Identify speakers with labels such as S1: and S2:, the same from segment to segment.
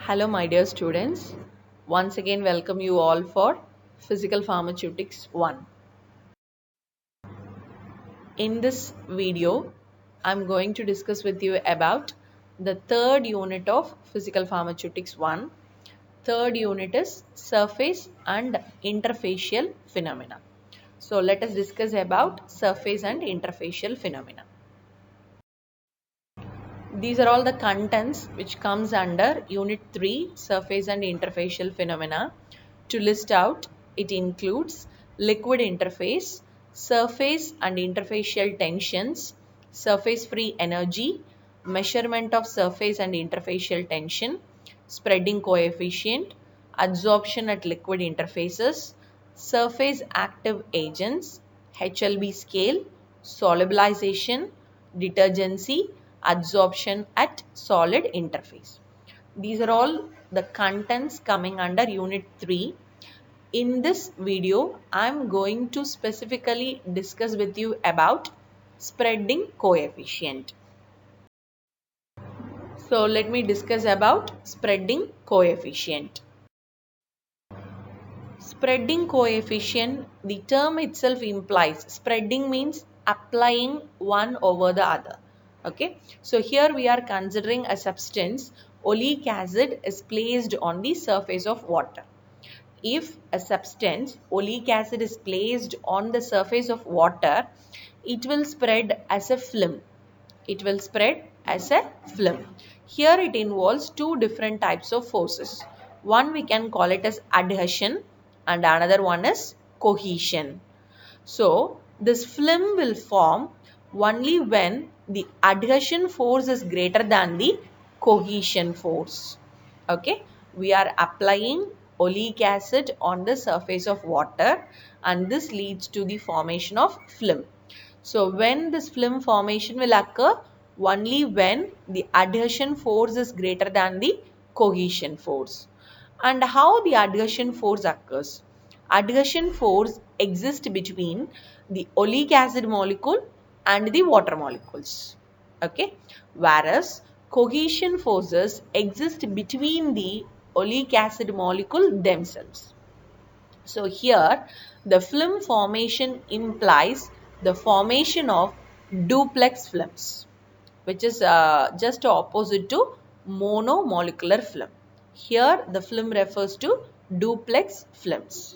S1: Hello, my dear students. Once again, welcome you all for Physical Pharmaceutics 1. In this video, I'm going to discuss with you about the third unit of Physical Pharmaceutics 1. Third unit is surface and interfacial phenomena. So, let us discuss about surface and interfacial phenomena. These are all the contents which comes under Unit 3, Surface and Interfacial Phenomena. To list out, it includes liquid interface, surface and interfacial tensions, surface free energy, measurement of surface and interfacial tension, spreading coefficient, adsorption at liquid interfaces, surface active agents, HLB scale, solubilization, detergency, adsorption at solid interface. These are all the contents coming under Unit 3. In this video, I am going to specifically discuss with you about spreading coefficient. So let me discuss about spreading coefficient. Spreading coefficient, the term itself implies spreading means applying one over the other. Okay, so here we are considering a substance, oleic acid is placed on the surface of water. If a substance, oleic acid is placed on the surface of water, it will spread as a film. It will spread as a film. Here it involves two different types of forces. One we can call it as adhesion and another one is cohesion. So this film will form only when the adhesion force is greater than the cohesion force. Okay, we are applying oleic acid on the surface of water and this leads to the formation of film. So when this film formation will occur? Only when the adhesion force is greater than the cohesion force. And how the adhesion force occurs? Adhesion force exists between the oleic acid molecule and the water molecules. Okay, whereas cohesion forces exist between the oleic acid molecule themselves. So here the film formation implies the formation of duplex films, which is just opposite to monomolecular film. Here the film refers to duplex films.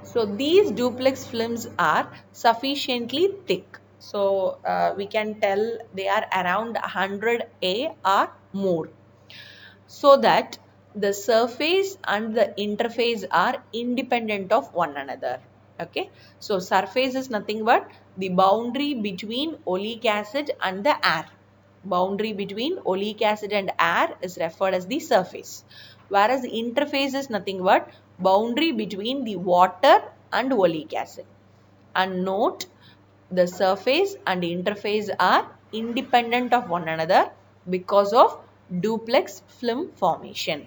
S1: So these duplex films are sufficiently thick. So we can tell they are around 100 A or more, so that the surface and the interface are independent of one another. Okay, so surface is nothing but the boundary between oleic acid and the air. Boundary between oleic acid and air is referred as the surface, whereas the interface is nothing but boundary between the water and oleic acid. And note, the surface and interface are independent of one another because of duplex film formation.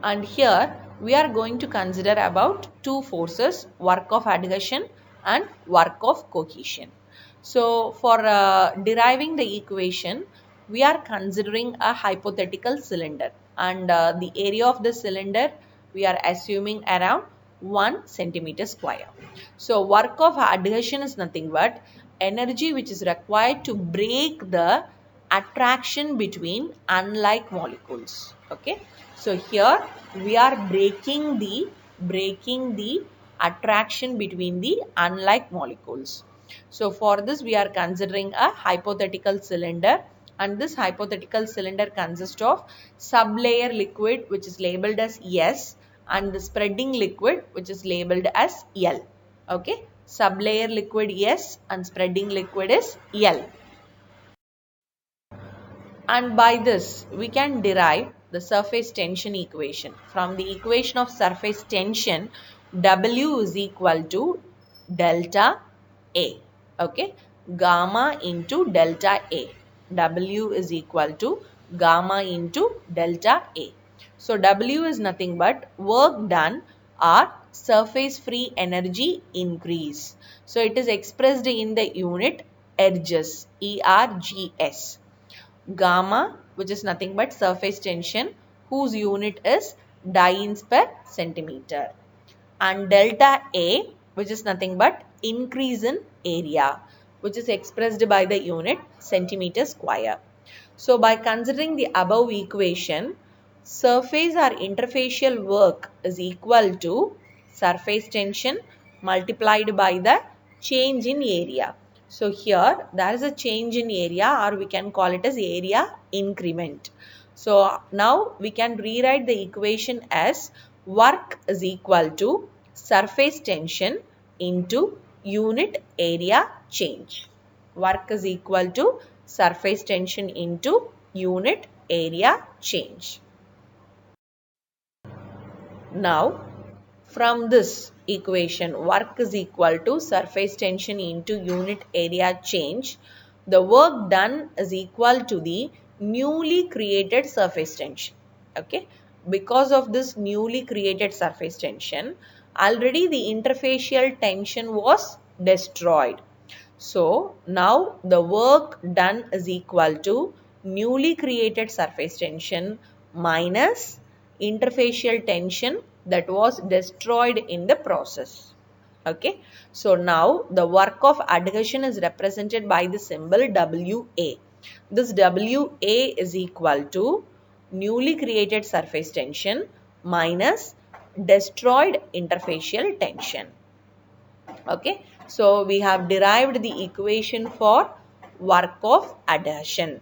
S1: And here we are going to consider about two forces, work of adhesion and work of cohesion. So for deriving the equation, we are considering a hypothetical cylinder and the area of the cylinder we are assuming around 1 centimeter square. So work of adhesion is nothing but energy which is required to break the attraction between unlike molecules. Okay, so here we are breaking the attraction between the unlike molecules. So for this we are considering a hypothetical cylinder, and this hypothetical cylinder consists of sublayer liquid which is labeled as S and the spreading liquid which is labeled as L. Okay, sublayer liquid S and spreading liquid is L. And by this we can derive the surface tension equation. From the equation of surface tension, W is equal to delta A. Okay, gamma into delta A. W is equal to gamma into delta A. So W is nothing but work done or surface free energy increase. So it is expressed in the unit ergs, ERGS. gamma, which is nothing but surface tension, whose unit is dienes per centimeter, and delta A, which is nothing but increase in area, which is expressed by the unit centimeter square. So by considering the above equation, surface or interfacial work is equal to surface tension multiplied by the change in area. So here there is a change in area, or we can call it as area increment. So now we can rewrite the equation as work is equal to surface tension into unit area change. Work is equal to surface tension into unit area change. Now, from this equation, work is equal to surface tension into unit area change. The work done is equal to the newly created surface tension. Okay. Because of this newly created surface tension, already the interfacial tension was destroyed. So now the work done is equal to newly created surface tension minus interfacial tension that was destroyed in the process. Okay. So now the work of adhesion is represented by the symbol WA. This WA is equal to newly created surface tension minus destroyed interfacial tension. Okay. So we have derived the equation for work of adhesion.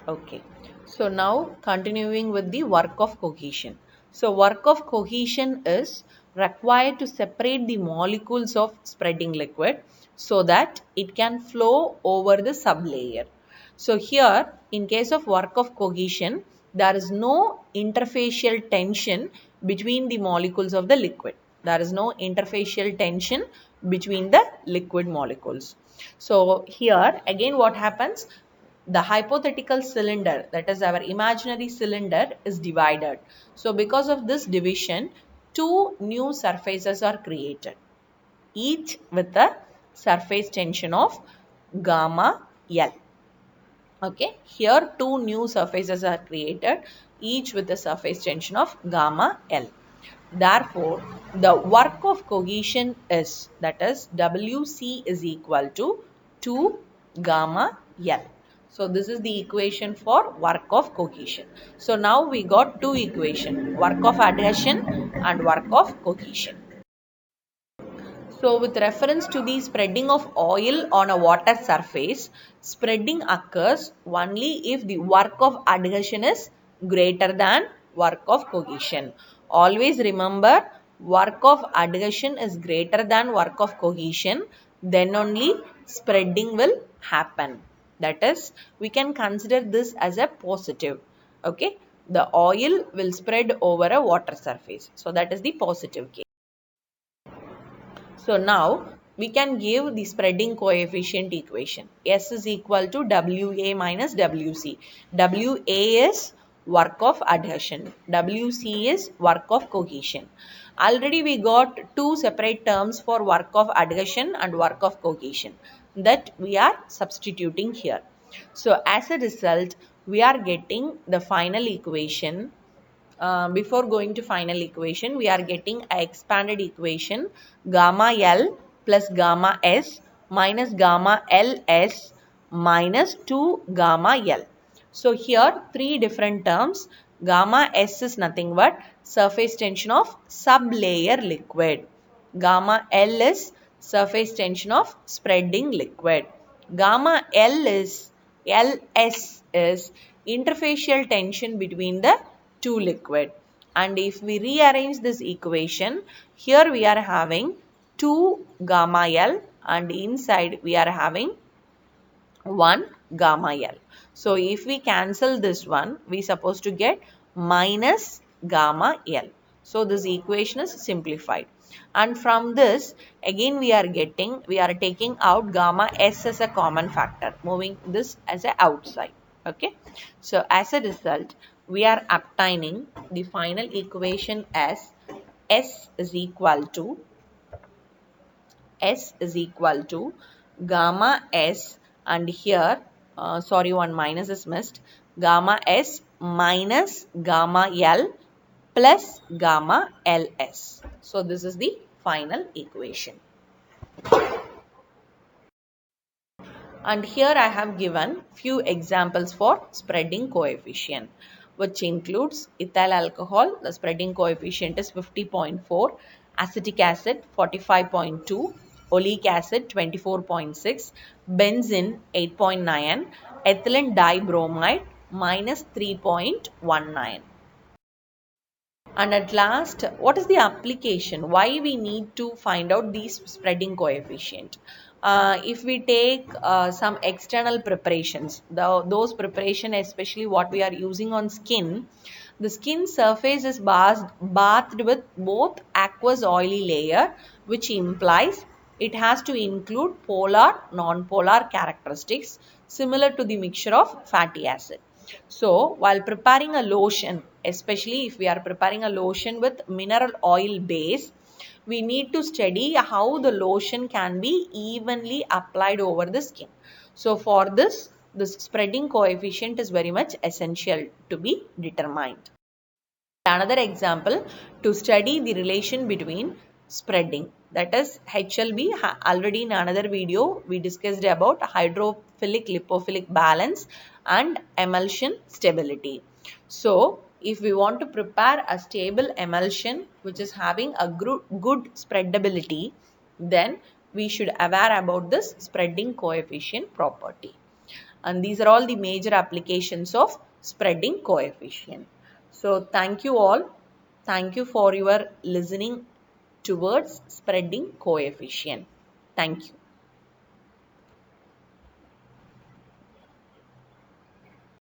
S1: Okay. So now continuing with the work of cohesion. So work of cohesion is required to separate the molecules of spreading liquid so that it can flow over the sublayer. So here in case of work of cohesion, there is no interfacial tension between the molecules of the liquid. There is no interfacial tension between the liquid molecules. So here again what happens? The hypothetical cylinder, that is our imaginary cylinder, is divided. So because of this division, two new surfaces are created, each with a surface tension of gamma L. Okay, here two new surfaces are created, each with a surface tension of gamma L. Therefore, the work of cohesion is, that is WC is equal to 2 gamma L. So this is the equation for work of cohesion. So now we got two equations, work of adhesion and work of cohesion. So with reference to the spreading of oil on a water surface, spreading occurs only if the work of adhesion is greater than work of cohesion. Always remember, work of adhesion is greater than work of cohesion, then only spreading will happen. That is, we can consider this as a positive. Okay, the oil will spread over a water surface. So that is the positive case. So now we can give the spreading coefficient equation. S is equal to WA minus WC. WA is work of adhesion. WC is work of cohesion. Already we got two separate terms for work of adhesion and work of cohesion that we are substituting here. So as a result, we are getting the final equation. Before going to final equation, we are getting a expanded equation gamma L plus gamma S minus gamma LS minus 2 gamma L. So here three different terms. Gamma S is nothing but surface tension of sublayer liquid. Gamma L is surface tension of spreading liquid. Gamma L is LS is interfacial tension between the two liquid. And if we rearrange this equation, here we are having 2 gamma L and inside we are having 1 gamma L. So if we cancel this one, we supposed to get minus gamma L. So this equation is simplified. And from this, again we are taking out gamma S as a common factor, moving this as a outside. Okay. So as a result, we are obtaining the final equation as S is equal to gamma S, and here sorry, one minus is missed, gamma S minus gamma L plus gamma LS. So this is the final equation. And here I have given few examples for spreading coefficient, which includes ethyl alcohol, the spreading coefficient is 50.4, acetic acid 45.2, oleic acid 24.6, benzene 8.9, ethylene dibromide minus 3.19. And at last, what is the application? Why we need to find out these spreading coefficient? If we take some external preparations, those preparation, especially what we are using on skin, the skin surface is bathed with both aqueous oily layer, which implies it has to include polar, non-polar characteristics similar to the mixture of fatty acid. So, while preparing a lotion, especially if we are preparing a lotion with mineral oil base, we need to study how the lotion can be evenly applied over the skin. So, for this, the spreading coefficient is very much essential to be determined. Another example to study the relation between spreading, that is HLB. Already in another video we discussed about hydrophilic lipophilic balance and emulsion stability. So if we want to prepare a stable emulsion which is having a good spreadability, then we should aware about this spreading coefficient property. And these are all the major applications of spreading coefficient. So thank you all. Thank you for your listening towards spreading coefficient. Thank you.